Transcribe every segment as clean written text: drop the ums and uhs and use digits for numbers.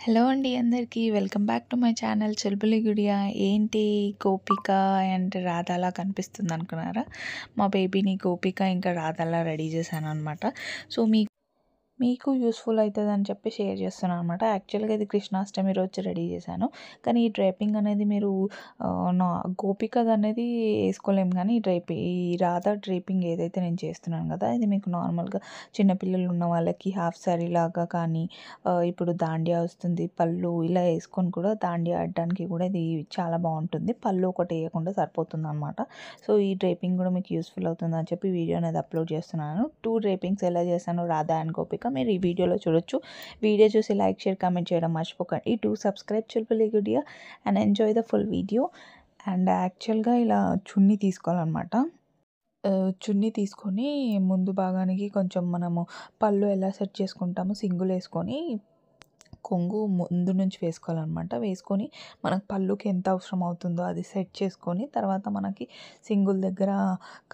Hello అండి అందరికీ welcome back to my channel Chulbuli Gudiya. ఏంటి గోపిక అండ్ రాధాలా కనిపిస్తుంది అనుకున్నారా? మా బేబీని గోపిక ఇంకా రాధాలా రెడీ చేశాను అనమాట. సో మీకు యూస్ఫుల్ అవుతుందని చెప్పి షేర్ చేస్తున్నాను అనమాట. యాక్చువల్గా ఇది కృష్ణాష్టమి రోజు రెడీ చేశాను, కానీ ఈ డ్రైపింగ్ అనేది మీరు నా గోపికది అనేది వేసుకోలేము, కానీ ఈ రాధా డ్రైపింగ్ ఏదైతే నేను చేస్తున్నాను కదా, ఇది మీకు నార్మల్గా చిన్నపిల్లలు ఉన్న వాళ్ళకి హాఫ్ సారీ లాగా కానీ, ఇప్పుడు దాండియా వస్తుంది, పళ్ళు ఇలా వేసుకొని కూడా దాండియా ఆడడానికి కూడా ఇది చాలా బాగుంటుంది. పళ్ళు ఒకటి వేయకుండా సరిపోతుంది అనమాట. సో ఈ డ్రైపింగ్ కూడా మీకు యూస్ఫుల్ అవుతుంది అని చెప్పి వీడియో అనేది అప్లోడ్ చేస్తున్నాను. 2 డ్రైపింగ్స్ ఎలా చేశాను రాధా అండ్ గోపిక మీరు ఈ వీడియోలో చూడొచ్చు. వీడియో చూసి లైక్, షేర్, కామెంట్ చేయడం మర్చిపోకండి. To subscribe Chulbuli Gudiya and enjoy the full video. And యాక్చువల్గా ఇలా చున్నీ తీసుకోవాలన్నమాట. చున్నీ తీసుకొని ముందు భాగానికి కొంచెం మనము పళ్ళు ఎలా సెట్ చేసుకుంటామో సింగుల్ వేసుకొని కొంగు ముందు నుంచి వేసుకోవాలన్నమాట. వేసుకొని మనకు పళ్ళుకి ఎంత అవసరం అవుతుందో అది సెట్ చేసుకొని, తర్వాత మనకి సింగుల్ దగ్గర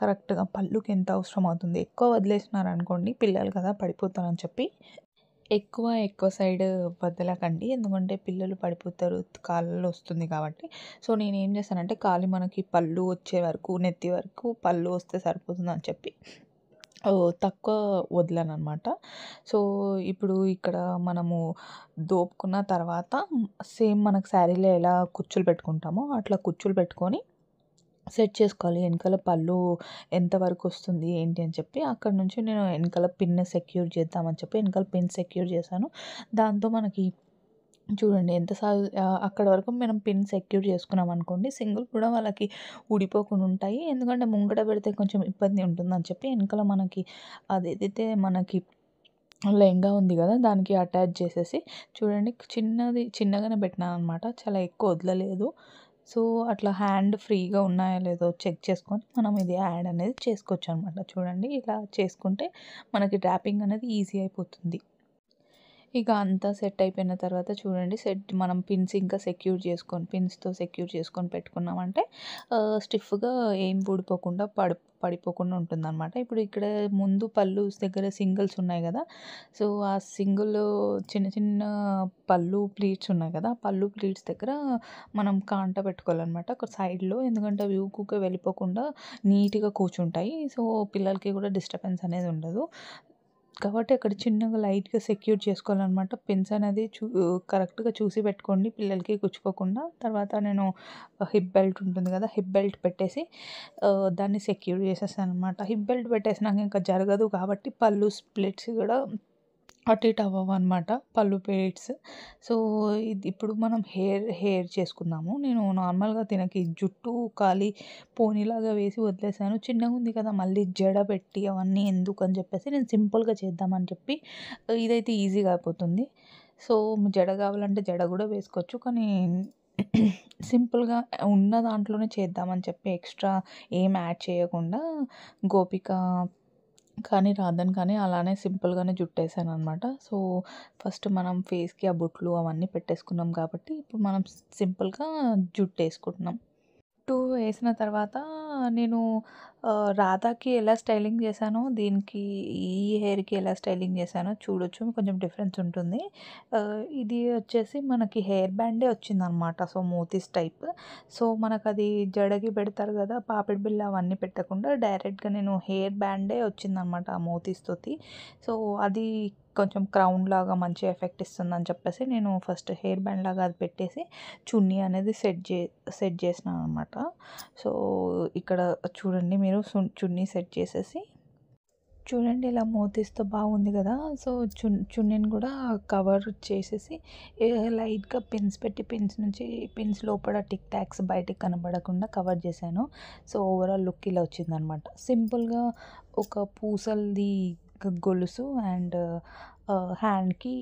కరెక్ట్గా పళ్ళుకి ఎంత అవసరం అవుతుంది. ఎక్కువ వదిలేసినారనుకోండి పిల్లలు కదా పడిపోతారని చెప్పి ఎక్కువ సైడ్ వదలకండి, ఎందుకంటే పిల్లలు పడిపోతారు, కాళ్ళలో వస్తుంది కాబట్టి. సో నేనేం చేస్తానంటే మనకి పళ్ళు వచ్చే వరకు, నెత్తి వరకు పళ్ళు వస్తే సరిపోతుంది అని చెప్పి తక్కువ వదలనమాట. సో ఇప్పుడు ఇక్కడ మనము దోపుకున్న తర్వాత సేమ్ మనకు శారీలో ఎలా కుచ్చులు పెట్టుకుంటామో అట్లా కుచ్చులు పెట్టుకొని సెట్ చేసుకోవాలి. వెనకాల పళ్ళు ఎంతవరకు వస్తుంది ఏంటి అని చెప్పి అక్కడ నుంచి నేను వెనకాల పిన్ సెక్యూర్ చేద్దామని చెప్పి వెనకాల పిన్ సెక్యూర్ చేశాను. దాంతో మనకి చూడండి అక్కడ వరకు మనం పిన్ సెక్యూర్ చేసుకున్నాం అనుకోండి, సింగిల్ కూడా వాళ్ళకి ఊడిపోకుండా ఉంటాయి. ఎందుకంటే ముంగట పెడితే కొంచెం ఇబ్బంది ఉంటుందని చెప్పి వెనకాల మనకి అదేదైతే మనకి లెహంగా ఉంది కదా దానికి అటాచ్ చేసేసి చూడండి చిన్నగానే పెట్టినాను అనమాట, చాలా ఎక్కువ వదలలేదు. సో అట్లా హ్యాండ్ ఫ్రీగా ఉన్నాయో లేదో చెక్ చేసుకొని మనం ఇది యాడ్ అనేది చేసుకోవచ్చు అనమాట. చూడండి ఇలా చేసుకుంటే మనకి డ్రాపింగ్ అనేది ఈజీ అయిపోతుంది. ఇక అంతా సెట్ అయిపోయిన తర్వాత చూడండి మనం పిన్స్తో సెక్యూర్ చేసుకొని పెట్టుకున్నామంటే స్టిఫ్గా ఏం ఊడిపోకుండా పడిపోకుండా ఉంటుందన్నమాట. ఇప్పుడు ఇక్కడ ముందు పళ్ళు దగ్గర సింగిల్స్ ఉన్నాయి కదా, సో ఆ సింగిల్ చిన్న పళ్ళు ప్లీట్స్ ఉన్నాయి కదా, పళ్ళు ప్లీట్స్ దగ్గర మనం కాంట పెట్టుకోవాలన్నమాట ఒక సైడ్లో, ఎందుకంటే అవి ఊకుకే వెళ్ళిపోకుండా నీట్గా కూర్చుంటాయి. సో పిల్లలకి కూడా డిస్టర్బెన్స్ అనేది ఉండదు కాబట్టి అక్కడ చిన్నగా లైట్గా సెక్యూర్ చేసుకోవాలన్నమాట. పిన్స్ అనేది కరెక్ట్గా చూసి పెట్టుకోండి పిల్లలకి గుచ్చుకోకుండా. తర్వాత నేను హిప్ బెల్ట్ ఉంటుంది కదా, హిప్ బెల్ట్ పెట్టేసి దాన్ని సెక్యూర్ చేసేసాను అనమాట. హిప్ బెల్ట్ పెట్టేసినాక ఇంకా జరగదు కాబట్టి పళ్ళు స్ప్లిట్స్ కూడా అటు ఇటు అవ్వవన్నమాట, పళ్ళు ప్లేట్స్. సో ఇప్పుడు మనం హెయిర్ చేసుకుందాము. నేను నార్మల్గా తినకి జుట్టు ఖాళీ పోనీలాగా వేసి వదిలేసాను. చిన్నగా ఉంది కదా మళ్ళీ జడ పెట్టి అవన్నీ ఎందుకు అని చెప్పేసి నేను సింపుల్గా చేద్దామని చెప్పి ఇదైతే ఈజీగా అయిపోతుంది. సో జడ కావాలంటే జడ కూడా వేసుకోవచ్చు, కానీ సింపుల్గా ఉన్న దాంట్లోనే చేద్దామని చెప్పి ఎక్స్ట్రా ఏం యాడ్ చేయకుండా గోపిక కానీ రాధన్ కానీ అలానే సింపుల్గానే జుట్టేసాను అనమాట. సో ఫస్ట్ మనం ఫేస్కి ఆ బొట్లు అవన్నీ పెట్టేసుకున్నాం కాబట్టి ఇప్పుడు మనం సింపుల్గా జుట్టు వేసుకుంటున్నాం. జుట్టు వేసిన తర్వాత నేను రాధాకి ఎలా స్టైలింగ్ చేశానో దీనికి ఈ హెయిర్కి ఎలా స్టైలింగ్ చేశానో చూడొచ్చు, కొంచెం డిఫరెన్స్ ఉంటుంది. ఇది వచ్చేసి మనకి హెయిర్ బ్యాండే వచ్చిందనమాట, సో మోతీస్ టైప్. సో మనకు అది జడకి పెడతారు కదా పాపిడి బిళ్ళ అవన్నీ పెట్టకుండా డైరెక్ట్గా నేను హెయిర్ బ్యాండే వచ్చిందనమాట ఆ మోతీస్తోటి. సో అది కొంచెం క్రౌన్ లాగా మంచి ఎఫెక్ట్ ఇస్తుందని చెప్పేసి నేను ఫస్ట్ హెయిర్ బ్యాండ్ లాగా అది పెట్టేసి చున్నీ అనేది సెట్ చేసినాను అనమాట. సో ఇక్కడ చూడండి మీరు చున్నీ సెట్ చేసేసి చూడండి ఇలా మోతీస్తో బాగుంది కదా. సో చున్నీని కూడా కవర్ చేసేసి లైట్గా పిన్స్ పెట్టి పిన్స్ లోపల టిక్ టాక్స్ బయటికి కనబడకుండా కవర్ చేశాను. సో ఓవరాల్ లుక్ ఇలా వచ్చిందనమాట. సింపుల్గా ఒక పూసలది గొలుసు అండ్ హ్యాండ్కి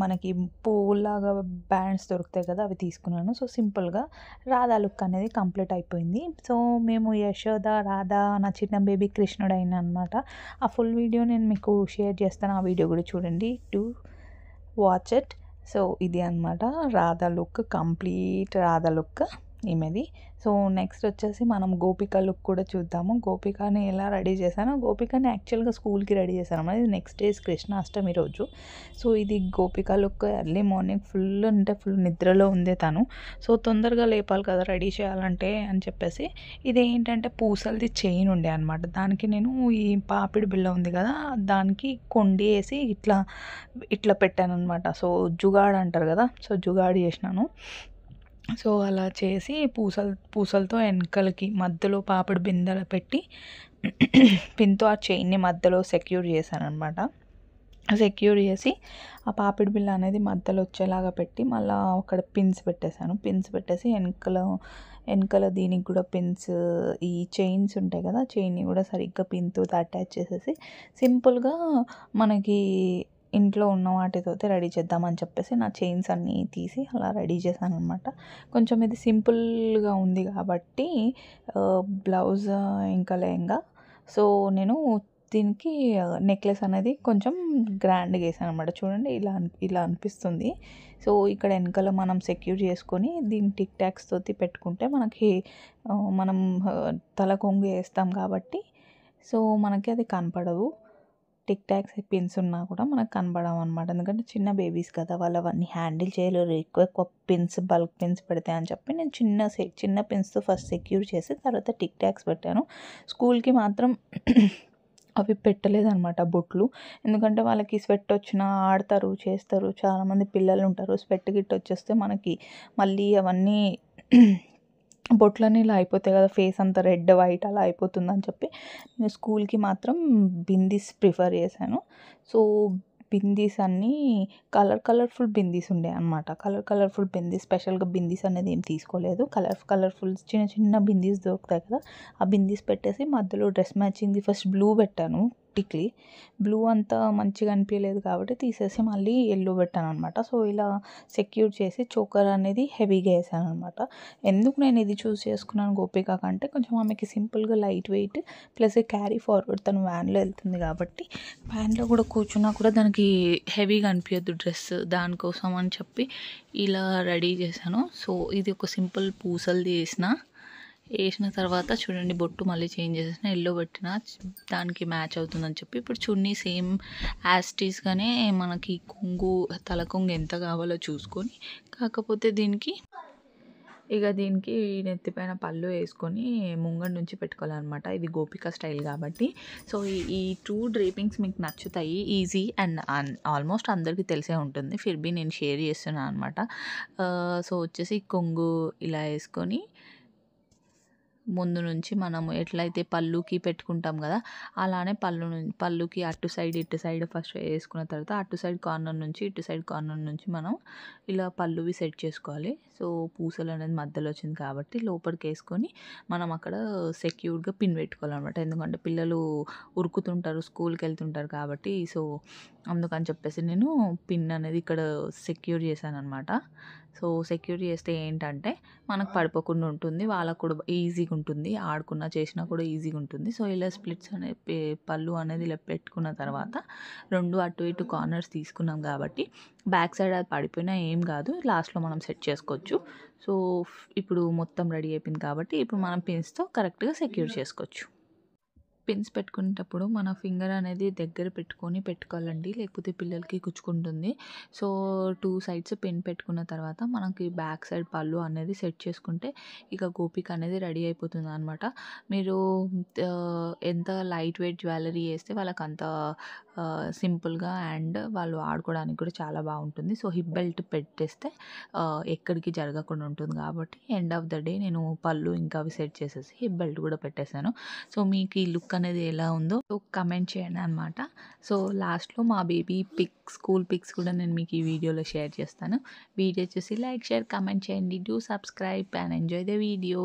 మనకి పువ్వులాగా బ్యాండ్స్ దొరుకుతాయి కదా అవి తీసుకున్నాను. సో సింపుల్గా రాధా లుక్ అనేది కంప్లీట్ అయిపోయింది. సో మేము యశోద, రాధా, నా చిన్న బేబీ కృష్ణుడు అయిన అనమాట. ఆ ఫుల్ వీడియో నేను మీకు షేర్ చేస్తాను, ఆ వీడియో కూడా చూడండి, టు వాచ్ ఇట్. సో ఇది అనమాట Radha look, complete Radha look. ఈమెది. సో నెక్స్ట్ వచ్చేసి మనం గోపిక లుక్ కూడా చూద్దాము. గోపికని ఎలా రెడీ చేశానో, గోపికని యాక్చువల్గా స్కూల్కి రెడీ చేశాను. ఇది నెక్స్ట్ డే కృష్ణాష్టమి రోజు. సో ఇది గోపిక లుక్. ఎర్లీ మార్నింగ్ ఫుల్ నిద్రలో ఉంది తను. సో తొందరగా లేపాలి కదా రెడీ చేయాలంటే అని చెప్పేసి ఇది ఏంటంటే పూసలది చైన్ ఉండే అనమాట. దానికి నేను ఈ పాపిడి బిళ్ళ ఉంది కదా, దానికి కొండి వేసి ఇట్లా పెట్టాను అనమాట. సో జుగాడ్ అంటారు కదా, సో జుగాడ్ చేసినాను. సో అలా చేసి పూసలతో వెనకలకి మధ్యలో పాపిడి బిందెలు పెట్టి పిన్తో ఆ చైన్ని మధ్యలో సెక్యూర్ చేశాను అనమాట. సెక్యూర్ చేసి ఆ పాపిడి బిళ్ళ అనేది మధ్యలో వచ్చేలాగా పెట్టి మళ్ళీ అక్కడ పిన్స్ పెట్టేశాను. పిన్స్ పెట్టేసి వెనకల దీనికి కూడా పిన్స్, ఈ చైన్స్ ఉంటాయి కదా, చైన్ని కూడా సరిగ్గా పిన్తో అటాచ్ చేసేసి సింపుల్గా మనకి ఇంట్లో ఉన్న వాటితో రెడీ చేద్దామని చెప్పేసి నా చైన్స్ అన్నీ తీసి అలా రెడీ చేశాను అనమాట. కొంచెం ఇది సింపుల్గా ఉంది కాబట్టి బ్లౌజ్ ఇంకా లెహంగా. సో నేను దీనికి నెక్లెస్ అనేది కొంచెం గ్రాండ్గా వేసాను అనమాట. చూడండి ఇలా అనిపిస్తుంది. సో ఇక్కడ వెనకాల మనం సెక్యూర్ చేసుకొని దీన్ని టిక్ టాక్స్ తోటి పెట్టుకుంటే మనకి మనం తల కొంగు వేస్తాం కాబట్టి సో మనకి అది కనపడదు. టిక్ టాక్స్ పిన్స్ ఉన్నా కూడా మనకు కనపడవు అనమాట. ఎందుకంటే చిన్న బేబీస్ కదా, వాళ్ళు అవన్నీ హ్యాండిల్ చేయలేరు. ఎక్కువ పిన్స్, బల్క్ పిన్స్ పెడతాయి అని చెప్పి నేను చిన్న పిన్స్తో ఫస్ట్ సెక్యూర్ చేసి తర్వాత టిక్ టాక్స్ పెట్టాను. స్కూల్కి మాత్రం అవి పెట్టలేదన్నమాట బొట్లు. ఎందుకంటే వాళ్ళకి స్వెట్ వచ్చినా ఆడతారు, చేస్తారు. చాలామంది పిల్లలు ఉంటారు. స్వెట్ గిట్ వచ్చేస్తే మనకి మళ్ళీ అవన్నీ బొట్లన్నీ ఇలా అయిపోతాయి కదా, ఫేస్ అంతా రెడ్ వైట్ అలా అయిపోతుందని చెప్పి నేను స్కూల్కి మాత్రం బిందీస్ ప్రిఫర్ చేశాను. సో బిందీస్ అన్నీ కలర్ఫుల్ బిందీస్ ఉండే అనమాట. కలర్ఫుల్ బిందీస్, స్పెషల్గా బిందీస్ అనేది ఏం తీసుకోలేదు. కలర్ఫుల్ చిన్న బిందీస్ దొరుకుతాయి కదా, ఆ బిందీస్ పెట్టేసి మధ్యలో డ్రెస్ మ్యాచింగ్ది ఫస్ట్ బ్లూ పెట్టాను. టిక్లీ బ్లూ అంతా మంచిగా అనిపించలేదు కాబట్టి తీసేసి మళ్ళీ ఎల్లో పెట్టాను అనమాట. సో ఇలా సెక్యూర్ చేసి చోకర్ అనేది హెవీగా వేసాను అనమాట. ఎందుకు నేను ఇది చూస్ చేసుకున్నాను గోపిక కంటే, కొంచెం ఆమెకి సింపుల్గా light weight plus carry forward, తను వ్యాన్లో వెళ్తుంది కాబట్టి వ్యాన్లో కూడా కూర్చున్నా కూడా దానికి హెవీగా అనిపించద్దు డ్రెస్, దానికోసం అని చెప్పి ఇలా రెడీ చేశాను. సో ఇది ఒక సింపుల్ పూసలు వేసిన తర్వాత చూడండి బొట్టు మళ్ళీ చేంజ్ చేసేసిన, ఎల్లో పెట్టిన దానికి మ్యాచ్ అవుతుందని చెప్పి ఇప్పుడు చున్నీ సేమ్ యాస్టీస్గానే మనకి తల కొంగు ఎంత కావాలో చూసుకొని, కాకపోతే దీనికి నెత్తిపైన పళ్ళు వేసుకొని ముంగడి నుంచి పెట్టుకోవాలన్నమాట. ఇది గోపిక స్టైల్ కాబట్టి. సో ఈ 2 డ్రేపింగ్స్ మీకు నచ్చుతాయి, ఈజీ అండ్ ఆల్మోస్ట్ అందరికీ తెలిసే ఉంటుంది. ఫిర్బీ నేను షేర్ చేస్తున్నాను అనమాట. సో వచ్చేసి కొంగు ఇలా వేసుకొని ముందు నుంచి మనము ఎట్లయితే పళ్ళుకి పెట్టుకుంటాం కదా, అలానే పళ్ళుకి అటు సైడ్ ఫస్ట్ వేసుకున్న తర్వాత అటు సైడ్ కార్నర్ నుంచి ఇటు సైడ్ కార్నర్ నుంచి మనం ఇలా పళ్ళువి సెట్ చేసుకోవాలి. సో పూసలు అనేది మధ్యలో వచ్చింది కాబట్టి లోపలికి వేసుకొని మనం అక్కడ సెక్యూర్డ్గా పిన్ పెట్టుకోవాలన్నమాట. ఎందుకంటే పిల్లలు ఉరుకుతుంటారు, స్కూల్కి వెళ్తుంటారు కాబట్టి. సో అందుకని చెప్పేసి నేను పిన్ అనేది ఇక్కడ సెక్యూర్ చేశాను అనమాట. సో సెక్యూర్ చేస్తే ఏంటంటే మనకు పడిపోకుండా ఉంటుంది, వాళ్ళకు కూడా ఈజీగా ఉంటుంది, ఆడుకున్నా చేసినా కూడా ఈజీగా ఉంటుంది. సో ఇలా స్ప్లిట్స్ అనేది పళ్ళు అనేది ఇలా పెట్టుకున్న తర్వాత 2 అటు ఇటు కార్నర్స్ తీసుకున్నాం కాబట్టి బ్యాక్ సైడ్ అది పడిపోయినా ఏం కాదు, లాస్ట్లో మనం సెట్ చేసుకోవచ్చు. సో ఇప్పుడు మొత్తం రెడీ అయిపోయింది కాబట్టి ఇప్పుడు మనం పిన్స్తో కరెక్ట్గా సెక్యూర్ చేసుకోవచ్చు. పిన్స్ పెట్టుకునేటప్పుడు మన ఫింగర్ అనేది దగ్గర పెట్టుకోవాలండి, లేకపోతే పిల్లలకి గుచ్చుకుంటుంది. సో 2 సైడ్స్ పిన్ పెట్టుకున్న తర్వాత మనకి బ్యాక్ సైడ్ పళ్ళు అనేది సెట్ చేసుకుంటే ఇక గోపిక అనేది రెడీ అయిపోతుంది అనమాట. మీరు ఎంత లైట్ వెయిట్ జ్యువెలరీ వేస్తే వాళ్ళకి అంత సింపుల్గా అండ్ వాళ్ళు ఆడుకోవడానికి కూడా చాలా బాగుంటుంది. సో హిప్ బెల్ట్ పెట్టేస్తే ఎక్కడికి జరగకుండా ఉంటుంది కాబట్టి ఎండ్ ఆఫ్ ద డే నేను పళ్ళు ఇంకా అవి సెట్ చేసేసి హిప్ బెల్ట్ కూడా పెట్టేశాను. సో మీకు ఈ లుక్ అనేది ఎలా ఉందో కమెంట్ చేయండి అనమాట. సో లాస్ట్లో మా బేబీ స్కూల్ పిక్స్ కూడా నేను మీకు ఈ వీడియోలో షేర్ చేస్తాను. వీడియో చూసి లైక్, షేర్, కమెంట్ చేయండి. Do subscribe and enjoy the video.